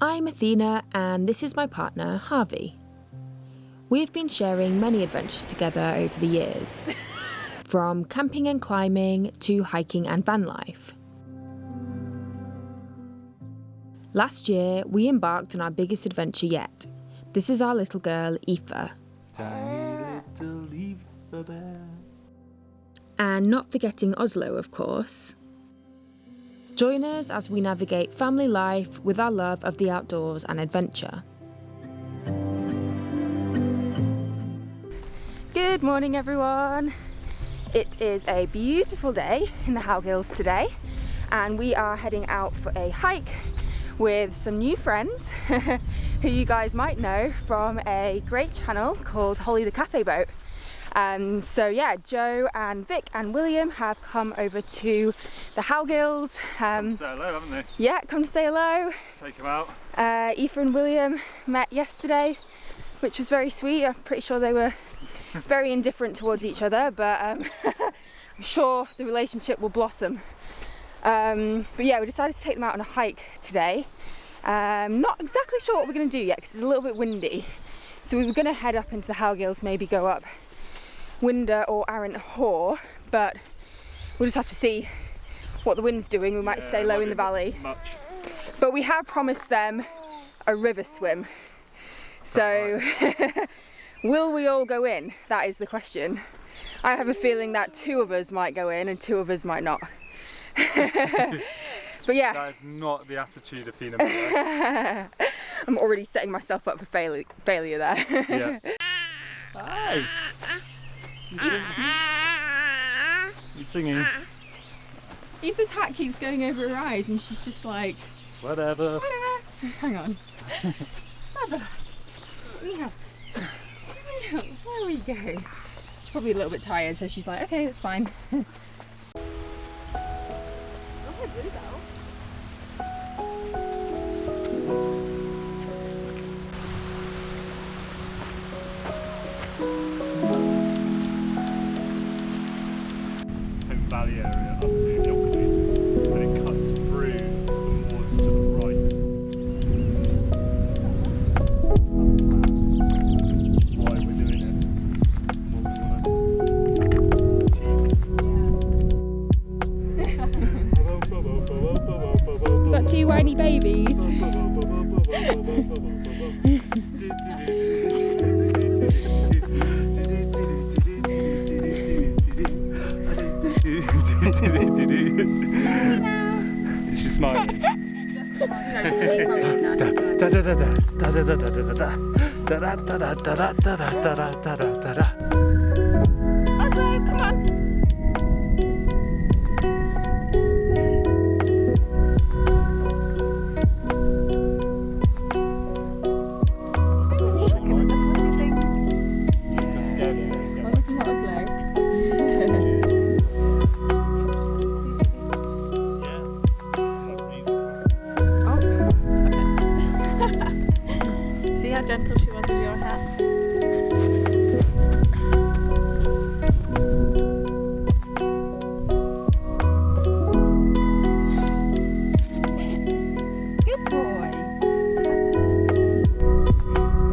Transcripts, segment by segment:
I'm Athena and this is my partner, Harvey. We have been sharing many adventures together over the years, from camping and climbing to hiking and van life. Last year, we embarked on our biggest adventure yet. This is our little girl, Aífe. Tiny little Aífe bear. And not forgetting Oslo, of course. Join us as we navigate family life with our love of the outdoors and adventure. Good morning, everyone. It is a beautiful day in the Howgills today, and we are heading out for a hike with some new friends who you guys might know from a great channel called Holly the Cafe Boat. So yeah, Joe and Vic and William have come over to the Howgills. Come to say hello, haven't they? Yeah, come to say hello. Take them out. Aífe and William met yesterday, which was very sweet. I'm pretty sure they were very indifferent towards each other, but I'm sure the relationship will blossom. But yeah, we decided to take them out on a hike today. Not exactly sure what we're going to do yet because it's a little bit windy. So we were going to head up into the Howgills, maybe go up Winder or Arrant Hoar, but we'll just have to see what the wind's doing. We might stay low in the valley. Much. But we have promised them a river swim. So will we all go in? That is the question. I have a feeling that 2 of us might go in and 2 of us might not. But yeah. That is not the attitude of Athena. I'm already setting myself up for failure there. Yeah. Hi. You singing? Aífe's hat keeps going over her eyes and she's just like, Whatever. hang on. Mother, there we go. She's probably a little bit tired, so she's like, okay, that's fine. Oh, bluebells. Valley area up to Ilkley, and it cuts through the moors to the right. Why we're doing it. We've got 2 whiny babies. She's smiling. Oslo, come on. I'm looking at Oslo. See how gentle she was with your hat? Good boy.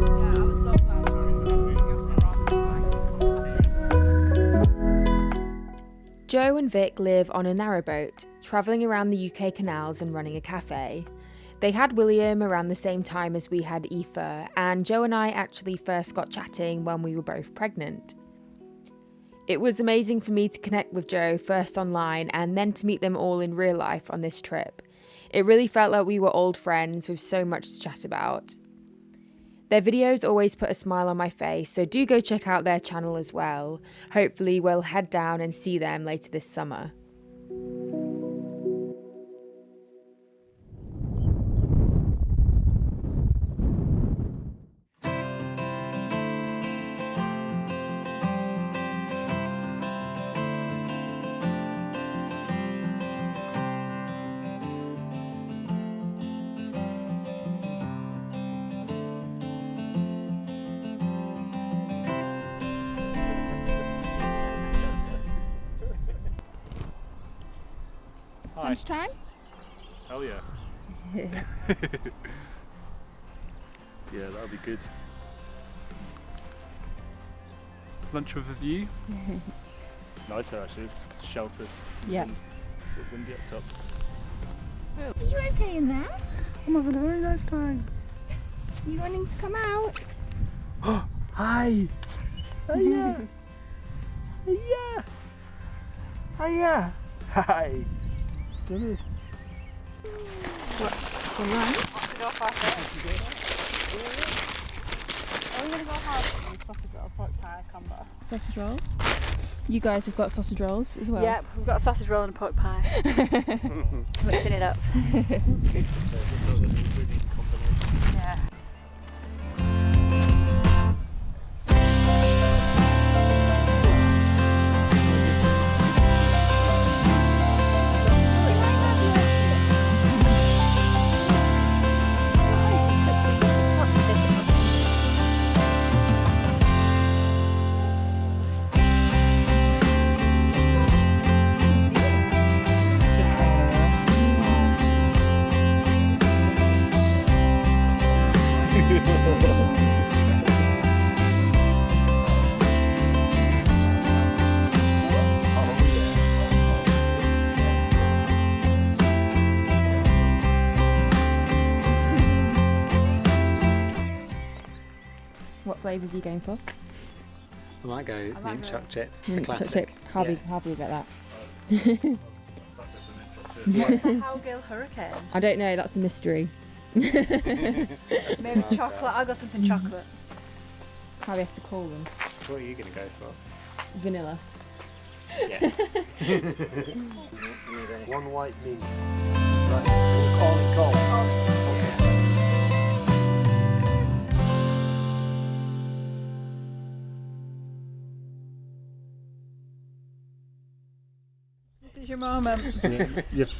Yeah, I was so glad when you said we were going Joe and Vic live on a narrowboat, travelling around the UK canals and running a cafe. They had William around the same time as we had Aífe, and Joe and I actually first got chatting when we were both pregnant. It was amazing for me to connect with Joe first online and then to meet them all in real life on this trip. It really felt like we were old friends with so much to chat about. Their videos always put a smile on my face, so do go check out their channel as well. Hopefully we'll head down and see them later this summer. Hi. Lunchtime? Hell yeah. Yeah, that'll be good. Lunch with a view. It's nice here actually, it's sheltered. Yeah. A bit windy up top. Are you okay in there? I'm having a very nice time. You wanting to come out? Hi! Oh yeah! Oh yeah! Oh yeah! Hi! Dunno. Are we going to go hard on sausage roll, pork pie combo? Sausage rolls. You guys have got sausage rolls as well. Yep, we've got a sausage roll and a pork pie. Mixing it up. Yeah. What flavours are you going for? I might go mint choc chip. The Mint classic. choc chip. Harvey, Yeah. Harvey will get that. What's the Howgill Hurricane? I don't know, that's a mystery. Maybe chocolate. I got something chocolate. Harvey has to call them. What are you going to go for? Vanilla. Yeah. One white mint. Right. Call. This is your moment. You've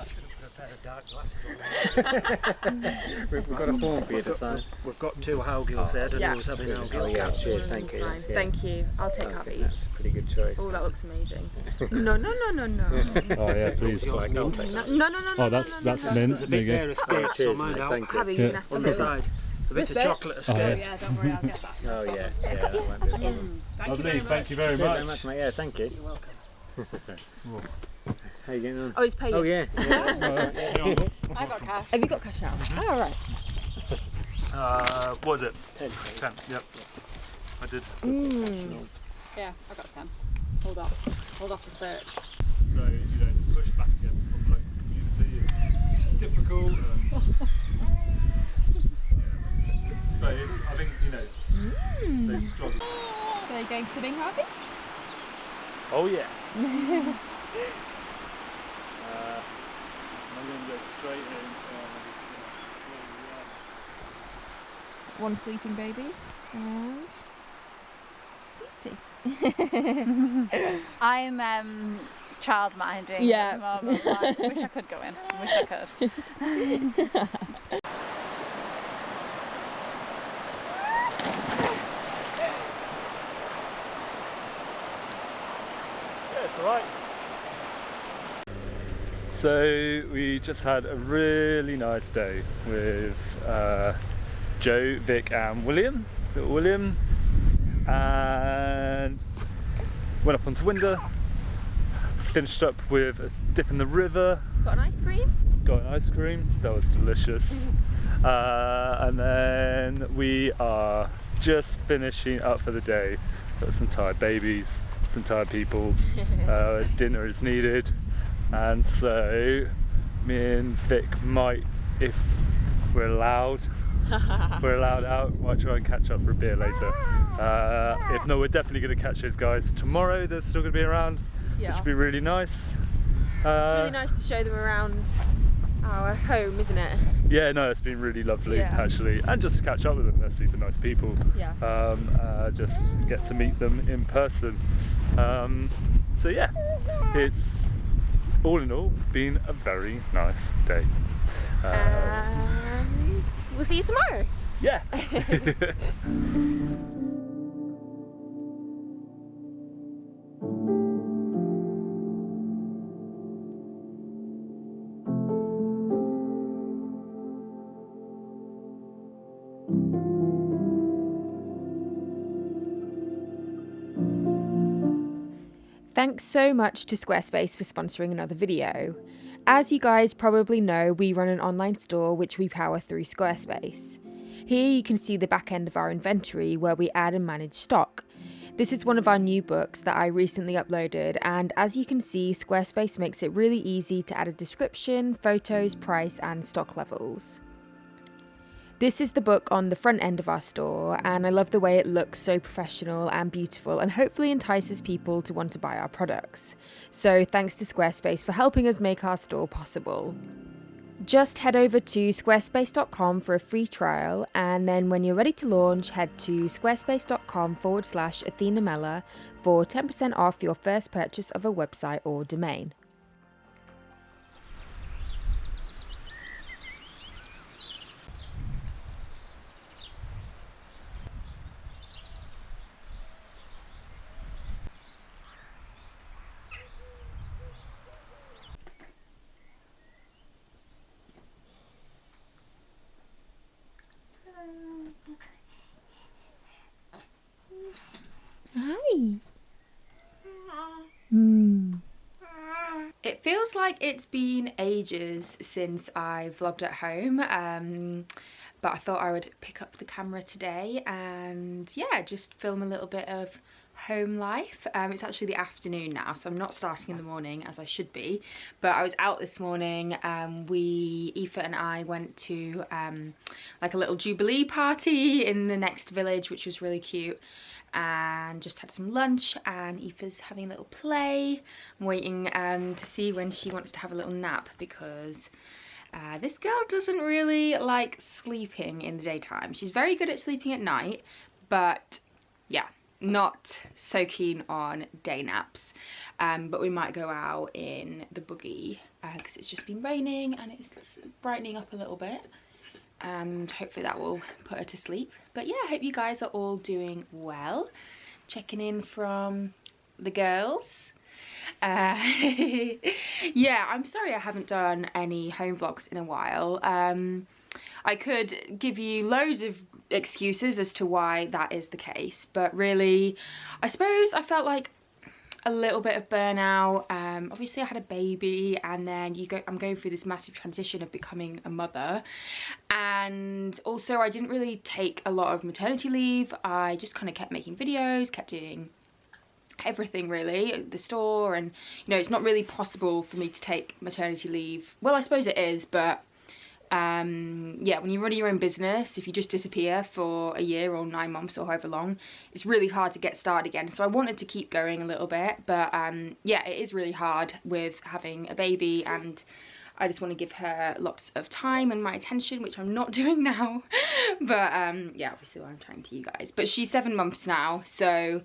We've got a form for you to sign. We've got 2 Howgills there. I don't know who's having Oh Howgill. yeah, cheers, thank you. Fine. Yeah. Thank you. I'll take I think Harvey's. that's a pretty good choice. Oh, that looks amazing. No. Oh yeah, please. Like, I'll take that. No. Oh, that's mint. There's a there you bit go. there escape, so Cheers, mine mate, out. thank you. Harvey, Yeah. you're gonna have to On the do side. A bit of bit? chocolate escape. Yeah, don't worry, I'll get that. Oh yeah, yeah, that won't be a problem. Lovely, thank you very Cheers very much. much, mate. Yeah, thank you. You're welcome. How you getting on? Oh, he's paying. Oh yeah. Yeah. I got cash. Have you got cash now? Oh, all right. What was it? 10. 10, yep. I did. Yeah, I got 10. Hold off the search. So, you know, the push back against the local community is difficult and but it's, I think, you know, they struggle. So you're going swimming, Harvey? Oh yeah. I'm going to go straight in One sleeping baby and these 2. I'm child minding Yeah. at the moment. Like, wish I could go in. Wish I could. Yeah, it's alright. So we just had a really nice day with Joe, Vic and William. Little William. And went up onto Winder. Finished up with a dip in the river. Got an ice cream? Got an ice cream. That was delicious. And then we are just finishing up for the day. Got some tired babies, some tired peoples. Dinner is needed. And so me and Vic might, if we're allowed out, might try and catch up for a beer later. If not, we're definitely going to catch those guys tomorrow. They're still going to be around, which would be really nice. It's really nice to show them around our home, isn't it? Yeah, no, it's been really lovely Yeah. actually, and just to catch up with them. They're super nice people. Yeah. Just get to meet them in person. So yeah, it's all in all been a very nice day. And we'll see you tomorrow. Yeah. Thanks so much to Squarespace for sponsoring another video. As you guys probably know, we run an online store which we power through Squarespace. Here you can see the back end of our inventory where we add and manage stock. This is one of our new books that I recently uploaded, and as you can see, Squarespace makes it really easy to add a description, photos, price and stock levels. This is the book on the front end of our store, and I love the way it looks so professional and beautiful and hopefully entices people to want to buy our products. So thanks to Squarespace for helping us make our store possible. Just head over to squarespace.com for a free trial, and then when you're ready to launch, head to squarespace.com/Athena Mella for 10% off your first purchase of a website or domain. Hi. It feels like it's been ages since I vlogged at home, but I thought I would pick up the camera today and yeah, just film a little bit of home life. It's actually the afternoon now, so I'm not starting in the morning as I should be, but I was out this morning. Aífe and I went to like a little jubilee party in the next village, which was really cute, and just had some lunch, and Aífe's having a little play. I'm waiting to see when she wants to have a little nap, because this girl doesn't really like sleeping in the daytime. She's very good at sleeping at night, but yeah, not so keen on day naps. But we might go out in the buggy because it's just been raining and it's brightening up a little bit, and hopefully that will put her to sleep. But yeah, I hope you guys are all doing well. Checking in from the girls. Yeah, I'm sorry I haven't done any home vlogs in a while. I could give you loads of excuses as to why that is the case, but really, I suppose I felt like a little bit of burnout. Obviously I had a baby, and then I'm going through this massive transition of becoming a mother, and also I didn't really take a lot of maternity leave. I just kind of kept making videos, kept doing everything really, the store, and you know, it's not really possible for me to take maternity leave. Well, I suppose it is, but yeah, when you're running your own business, if you just disappear for a year or 9 months or however long, it's really hard to get started again. So I wanted to keep going a little bit, but yeah, it is really hard with having a baby, and I just want to give her lots of time and my attention, which I'm not doing now. But yeah, obviously I'm trying to you guys. But she's 7 months now, so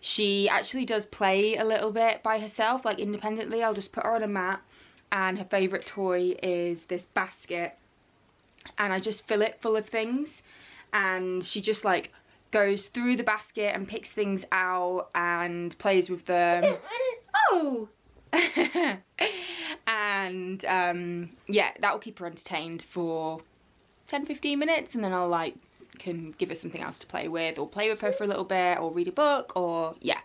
she actually does play a little bit by herself, like independently. I'll just put her on a mat, and her favourite toy is this basket, and I just fill it full of things, and she just like goes through the basket and picks things out and plays with them. Oh! And yeah, that will keep her entertained for 10-15 minutes, and then I'll like can give her something else to play with, or play with her for a little bit, or read a book, or yeah.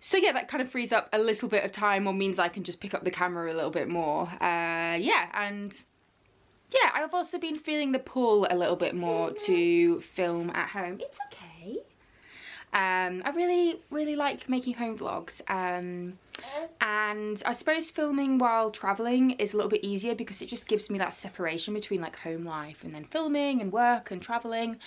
So yeah, that kind of frees up a little bit of time, or means I can just pick up the camera a little bit more. Yeah, and yeah, I've also been feeling the pull a little bit more to film at home. It's okay. I really like making home vlogs, and I suppose filming while traveling is a little bit easier because it just gives me that separation between like home life and then filming and work and traveling.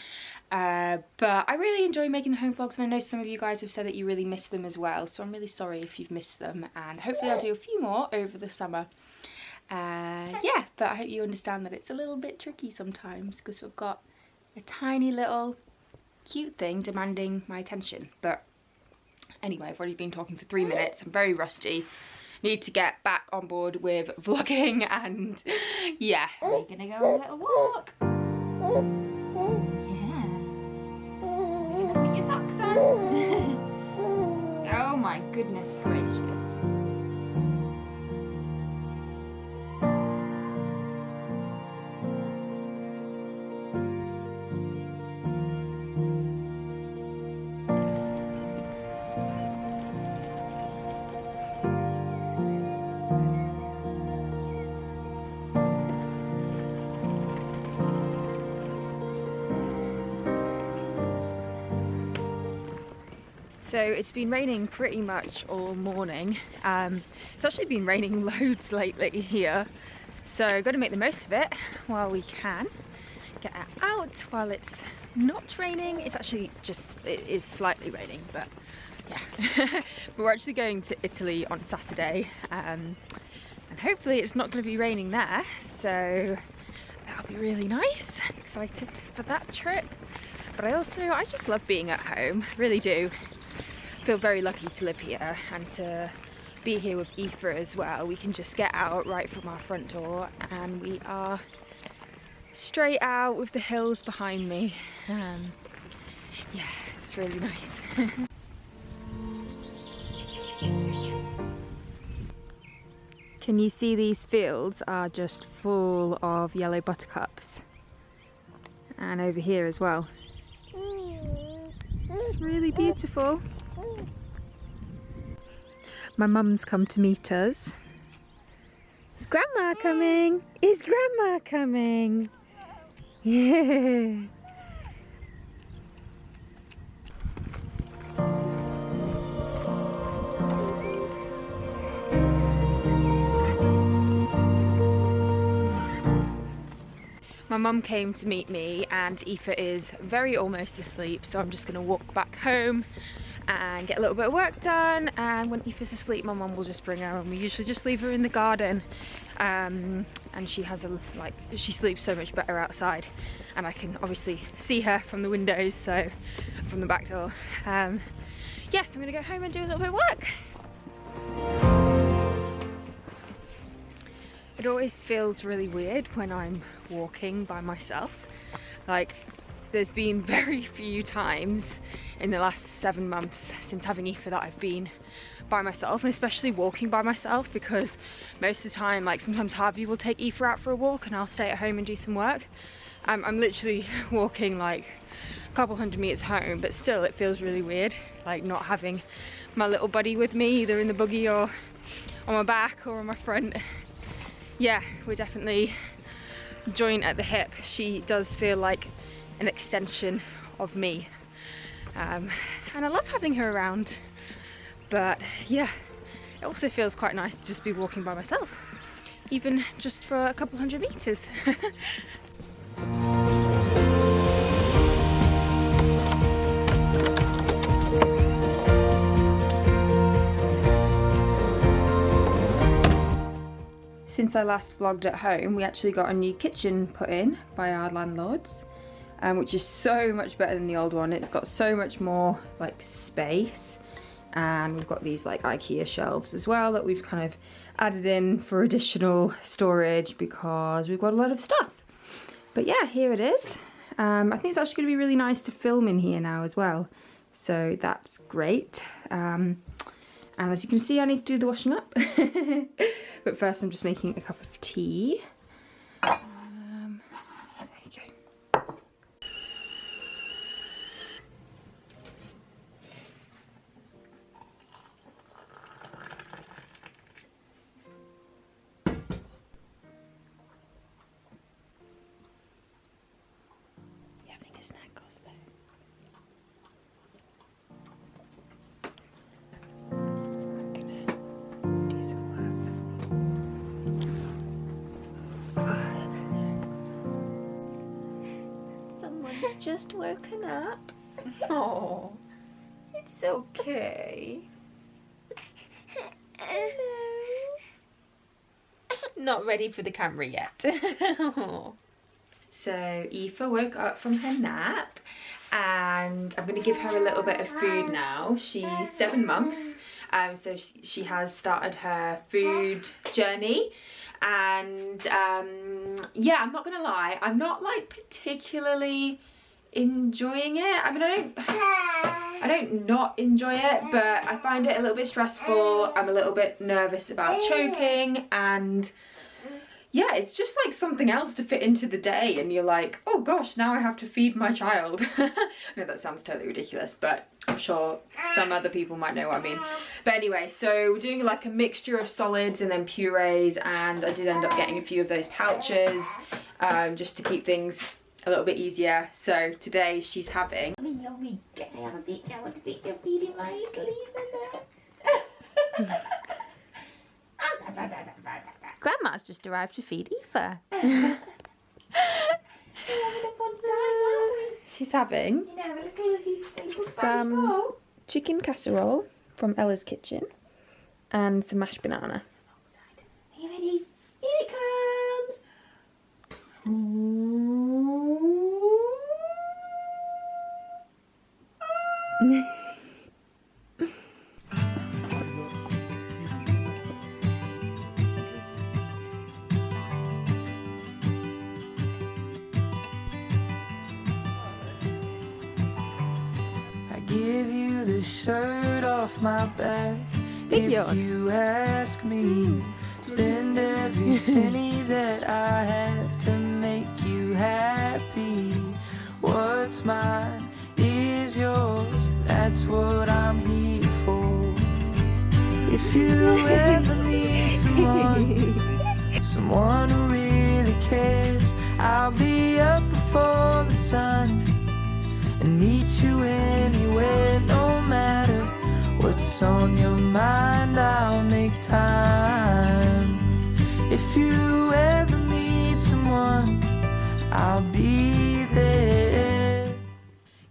But I really enjoy making the home vlogs, and I know some of you guys have said that you really miss them as well, so I'm really sorry if you've missed them, and hopefully I'll do a few more over the summer. Yeah, but I hope you understand that it's a little bit tricky sometimes because we've got a tiny little cute thing demanding my attention. But anyway, I've already been talking for 3 minutes. I'm very rusty. Need to get back on board with vlogging, and yeah, we're gonna go on a little walk. Yeah. You're gonna put your socks on. Oh my goodness gracious. So it's been raining pretty much all morning. It's actually been raining loads lately here. So got to make the most of it while we can. Get out while it's not raining. It's actually just, it is slightly raining, but yeah. But we're actually going to Italy on Saturday. And hopefully it's not going to be raining there. So that'll be really nice. Excited for that trip. But I just love being at home, really do. Feel very lucky to live here and to be here with Aífe as well. We can just get out right from our front door and we are straight out with the hills behind me. Yeah, it's really nice. Can you see these fields are just full of yellow buttercups? And over here as well. It's really beautiful. My mum's come to meet us. Is Grandma coming? Is Grandma coming? Yeah. My mum came to meet me and Aífe is very almost asleep, so I'm just going to walk back home and get a little bit of work done, and when Aífe's asleep my mum will just bring her, and we usually just leave her in the garden, and she has she sleeps so much better outside and I can obviously see her from the windows, so from the back door. Yeah, so I'm going to go home and do a little bit of work. It always feels really weird when I'm walking by myself. Like, there's been very few times in the last 7 months since having Aífe that I've been by myself, and especially walking by myself, because most of the time, like, sometimes Harvey will take Aífe out for a walk and I'll stay at home and do some work. I'm literally walking like a couple hundred meters home, but still it feels really weird, like not having my little buddy with me, either in the buggy or on my back or on my front. Yeah, we're definitely joint at the hip. She does feel like an extension of me, and I love having her around, but yeah, it also feels quite nice to just be walking by myself, even just for a couple hundred meters. Since I last vlogged at home, we actually got a new kitchen put in by our landlords, which is so much better than the old one. It's got so much more like space, and we've got these like IKEA shelves as well that we've kind of added in for additional storage because we've got a lot of stuff. But yeah, here it is. I think it's actually going to be really nice to film in here now as well, so that's great. And as you can see, I need to do the washing up. But first I'm just making a cup of tea. There you go. You having a snack, Oslo? Just woken up. Oh, it's okay. Hello. Not ready for the camera yet. So Aífe woke up from her nap and I'm going to give her a little bit of food now. She's 7 months, so she has started her food journey. And yeah, I'm not gonna lie, I'm not like particularly enjoying it. I mean, I don't not enjoy it, but I find it a little bit stressful. I'm a little bit nervous about choking, and yeah, it's just like something else to fit into the day, and you're like, oh gosh, now I have to feed my child. I know that sounds totally ridiculous, but I'm sure some other people might know what I mean. But anyway, so we're doing like a mixture of solids and then purees, and I did end up getting a few of those pouches just to keep things a little bit easier. So today she's having we can I have a picture? I want a picture of feeding my little Aífe. Grandma's just arrived to feed Aífe. We're having a fun time, aren't we? She's having You know, have a little Some- bowl. chicken casserole from Ella's kitchen and some mashed banana. Are you ready? Here it comes. I give you the shirt off my back Big if yawn. you ask me. Spend every penny that I have to make you happy. What's mine is yours, that's what I'm here for. If you ever need someone who really cares, I'll be up before the sun and meet you anywhere, no matter what's on your mind. I'll make time. If you ever need someone, I'll be there.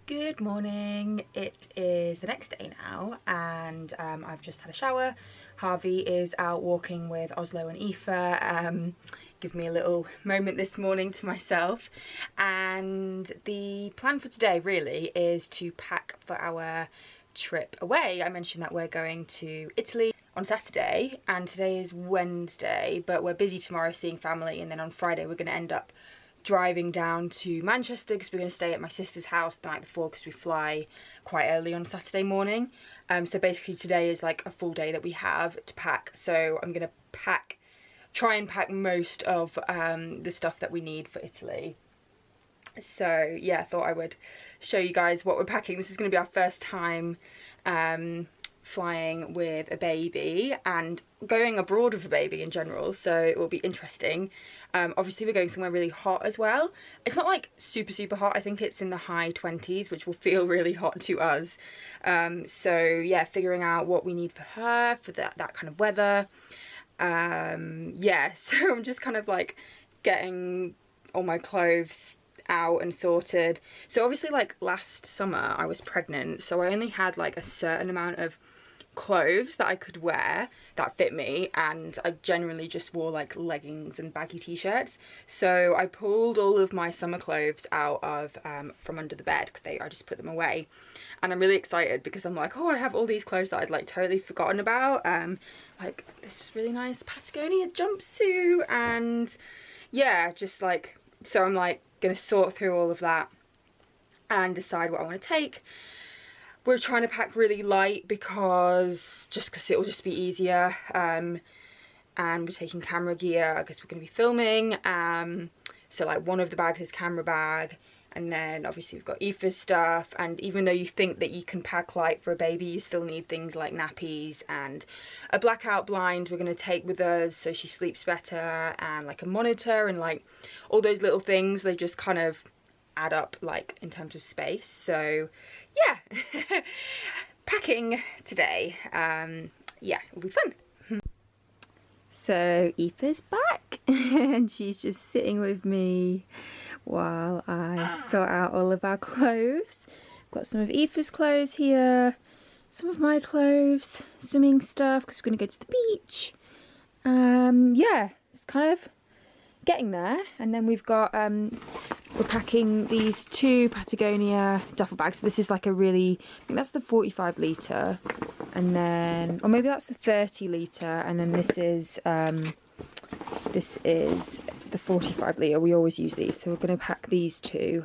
Good morning. It is the next day now, and I've just had a shower. Harvey is out walking with Oslo and Aífe. Give me a little moment this morning to myself, and the plan for today really is to pack for our trip away. I mentioned that we're going to Italy on Saturday, and today is Wednesday, but we're busy tomorrow seeing family, and then on Friday we're going to end up driving down to Manchester because we're going to stay at my sister's house the night before because we fly quite early on Saturday morning. So basically today is like a full day that we have to pack, so I'm going to try and pack most of the stuff that we need for Italy. So yeah, I thought I would show you guys what we're packing. This is going to be our first time flying with a baby and going abroad with a baby in general, so it will be interesting. Obviously we're going somewhere really hot as well. It's not like super hot, I think it's in the high 20s, which will feel really hot to us. So yeah, figuring out what we need for her for that kind of weather. Yeah, so I'm just kind of like getting all my clothes out and sorted. So obviously like last summer I was pregnant, so I only had like a certain amount of clothes that I could wear that fit me, and I generally just wore like leggings and baggy t-shirts. So I pulled all of my summer clothes out of from under the bed because I just put them away, and I'm really excited because I'm like, oh, I have all these clothes that I'd like totally forgotten about, like this really nice Patagonia jumpsuit, and yeah, just like, so I'm like gonna sort through all of that and decide what I want to take. We're trying to pack really light because it'll just be easier, and we're taking camera gear because we're going to be filming. So like one of the bags is camera bag, and then obviously we've got Aífe's stuff, and even though you think that you can pack light for a baby, you still need things like nappies and a blackout blind we're going to take with us so she sleeps better, and like a monitor, and like all those little things, they just kind of add up like in terms of space. So yeah, packing today. Yeah, it'll be fun. So Aífe's back and she's just sitting with me while I sort out all of our clothes. Got some of Aífe's clothes here, some of my clothes, swimming stuff because we're going to go to the beach. Yeah, it's kind of getting there. And then we've got we're packing these 2 Patagonia duffel bags. So this is like a really, I think that's the 45 litre, and then, or maybe that's the 30 litre, and then this is the 45 litre. We always use these, so we're going to pack these 2,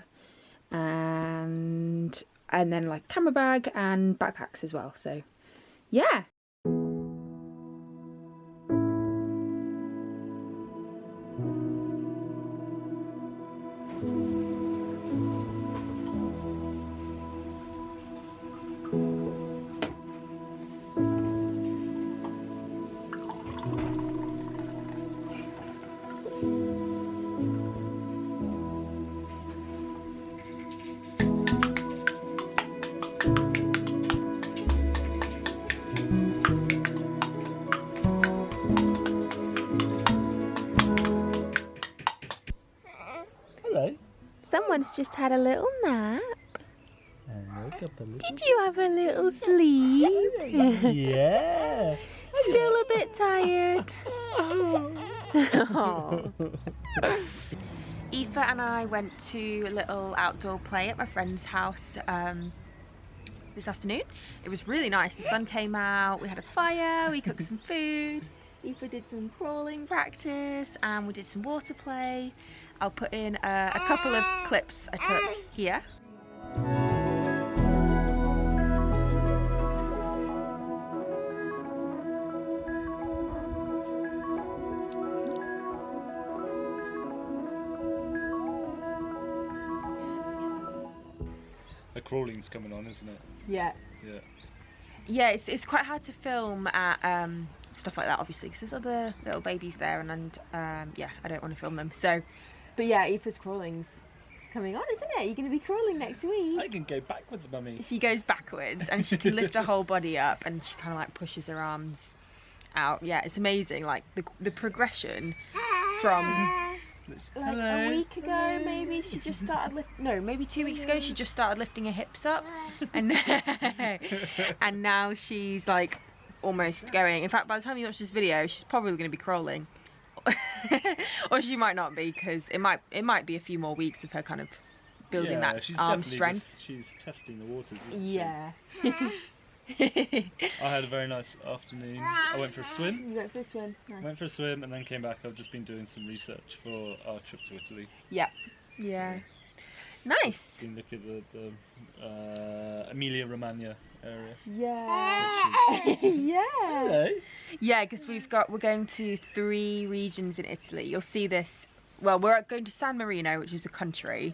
and then like camera bag and backpacks as well. So yeah. Someone's just had a little nap. And wake up a little. Did you have a little sleep? Yeah. Still a bit tired. Oh. Aífe and I went to a little outdoor play at my friend's house this afternoon. It was really nice. The sun came out, we had a fire, we cooked some food. Aífe did some crawling practice and we did some water play. I'll put in a couple of clips I took here. The crawling's coming on, isn't it? Yeah. Yeah. Yeah, it's quite hard to film at stuff like that, obviously, because there's other little babies there, and yeah, I don't want to film them. So, but yeah, Aífe's crawling's coming on, isn't it? You're going to be crawling next week. I can go backwards, mummy. She goes backwards, and she can lift her whole body up, and she kind of like pushes her arms out. Yeah, it's amazing. Like the progression from. Like a week ago, maybe she just started maybe 2 weeks ago she just started lifting her hips up, and and now she's like almost going. In fact, by the time you watch this video, she's probably going to be crawling, or she might not be, because it might be a few more weeks of her kind of building that arm strength. She's testing the waters. Yeah. I had a very nice afternoon. I went for a swim. You went for a swim. Nice. Went for a swim and then came back. I've just been doing some research for our trip to Italy. Yeah. Yeah. Nice. Been looking at the Emilia Romagna area. Yeah. Yeah. Hello. Yeah, because we're going to 3 regions in Italy. You'll see this. Well, we're going to San Marino, which is a country,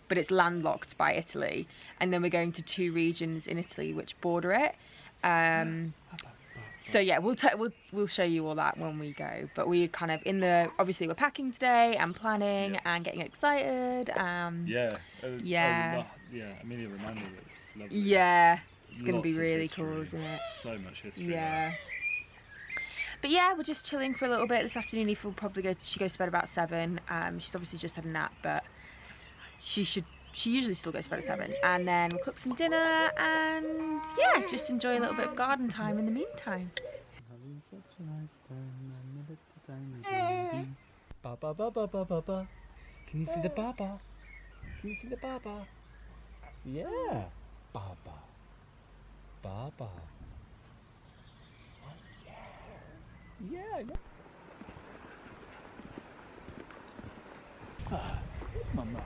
but it's landlocked by Italy, and then we're going to 2 regions in Italy which border it. So yeah, we'll show you all that when we go. But we're kind of obviously we're packing today and planning and getting excited. Yeah. Yeah. Yeah. Emilia Romagna is lovely. Yeah, it's going to Lots be of really history. cool, isn't it? So much history. Yeah. But yeah, we're just chilling for a little bit this afternoon. Aífe will probably she goes to bed about 7. She's obviously just had a nap, but she usually still goes to bed at 7, and then we'll cook some dinner and yeah, just enjoy a little bit of garden time in the meantime. Having such a nice time, I'm a little tiny baby. Ba ba ba ba ba ba ba. Can you see the baba? Can you see the baba? Yeah. Baba. Baba. Yeah. Yeah. Ah, it's mama.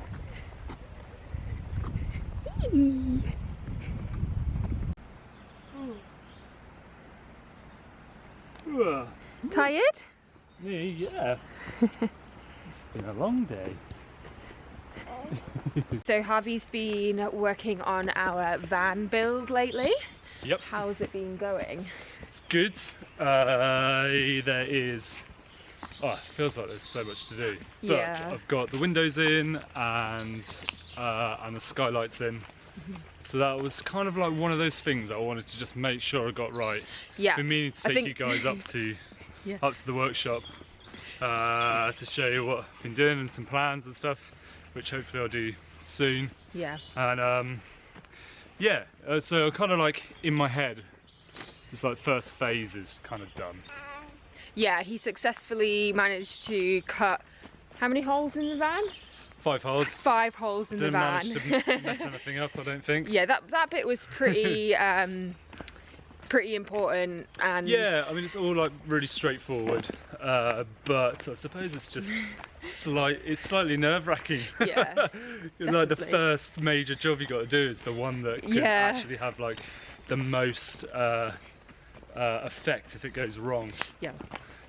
Tired? Me, yeah. It's been a long day. So Harvey's been working on our van build lately. Yep. How's it been going? It's good. There is. Oh, it feels like there's so much to do. But Yeah. I've got the windows in and the skylights in. So that was kind of like one of those things that I wanted to just make sure I got right. Yeah. Been meaning to take you guys up to the workshop to show you what I've been doing and some plans and stuff, which hopefully I'll do soon. Yeah. And yeah, so kind of like in my head, it's like first phase is kind of done. Yeah, he successfully managed to cut how many holes in the van? 5 holes. 5 holes in the van. Didn't manage to mess anything up, I don't think. Yeah, that bit was pretty pretty important. And yeah, I mean it's all like really straightforward, but I suppose it's just slightly nerve-wracking. Yeah, like the definitely. first major job you got to do is the one that could actually have like the most effect if it goes wrong. Yeah.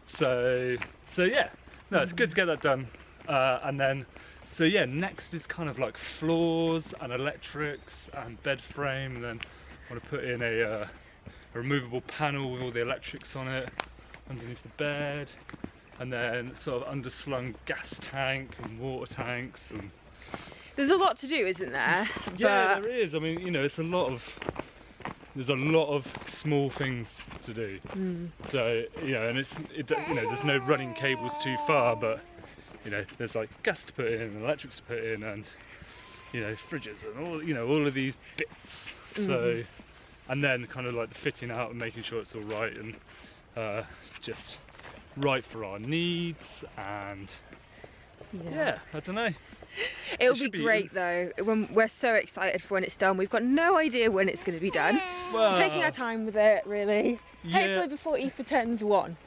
So yeah, no, it's good to get that done, and then. So yeah, next is kind of like floors and electrics and bed frame, and then I want to put in a removable panel with all the electrics on it underneath the bed, and then sort of underslung gas tank and water tanks. And there's a lot to do, isn't there? yeah, there is. I mean, you know, there's a lot of small things to do. So you know, and you know, there's no running cables too far, but you know, there's like gas to put in and electrics to put in, and fridges and all of these bits. So, and then kind of like the fitting out and making sure it's all right and just right for our needs. And yeah, I don't know. It'll be great though. We're so excited for when it's done. We've got no idea when it's going to be done. Well, we're taking our time with it, really. Yeah. Hopefully before Aífe turns 1.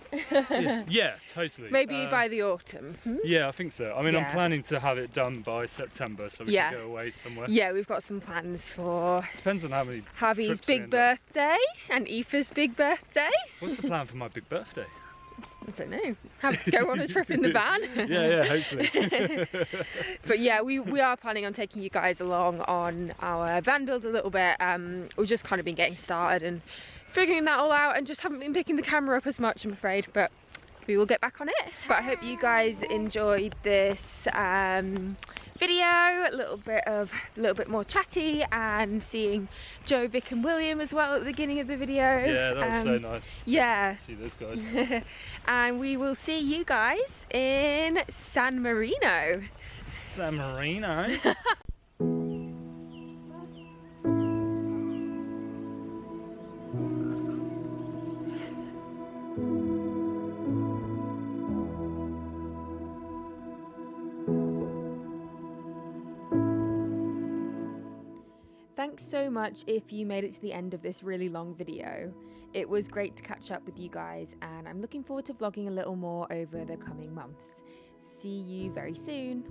yeah, totally. Maybe by the autumn. Yeah, I think so. I mean, Yeah. I'm planning to have it done by September, so we can go away somewhere. Yeah, we've got some plans for Depends on how many Harvey's trips we big end up. birthday and Aífe's big birthday. What's the plan for my big birthday? I don't know. Go on a trip in the van. yeah, hopefully. But yeah, we are planning on taking you guys along on our van build a little bit. We've just kind of been getting started and figuring that all out, and just haven't been picking the camera up as much, I'm afraid, but we will get back on it. But I hope you guys enjoyed this video, a little bit more chatty, and seeing Joe, Vic and William as well at the beginning of the video. Yeah, that was so nice. Yeah. To see those guys. And we will see you guys in San Marino. San Marino. Thanks so much if you made it to the end of this really long video. It was great to catch up with you guys, and I'm looking forward to vlogging a little more over the coming months. See you very soon.